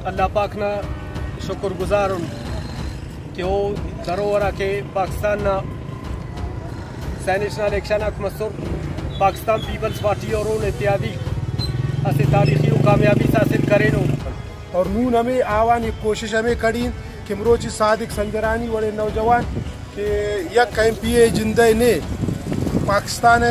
अल्लाह पाक ना शुक्रगुजार हूँ कि वो दरोहरा के पाकिस्तान ना सैनिक नाल इलेक्शन अक मसूर पाकिस्तान पीपल्स पार्टी और उन इत्यादि ऐसे तारीखी कामयाबी हासिल करें और नून हमें आवानी कोशिश हमें करी कि मरोची सादिक संजरानी बड़े नौजवान के यक MPA जिंदे ने पाकिस्तान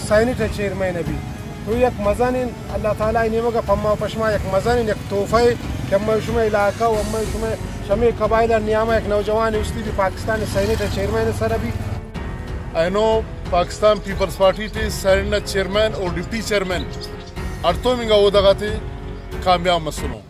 सैनिक चेयरमैन अभी तो यक मज़ान अल्लाह ताला ने मगा फम्मा पशमा यक मज़ान यक तोहफे कम्मा शुमा इलाका वम्मा शुमा शमे कबाइल नियामा एक नौजवान उसकी भी पाकिस्तान सैनिक चेयरमैन सर अभी I know Pakistan People's Party थे सैनिक चेयरमैन और डिप्टी चेयरमैन अर्तो मिंगा वो दगाते कामयाब मसलों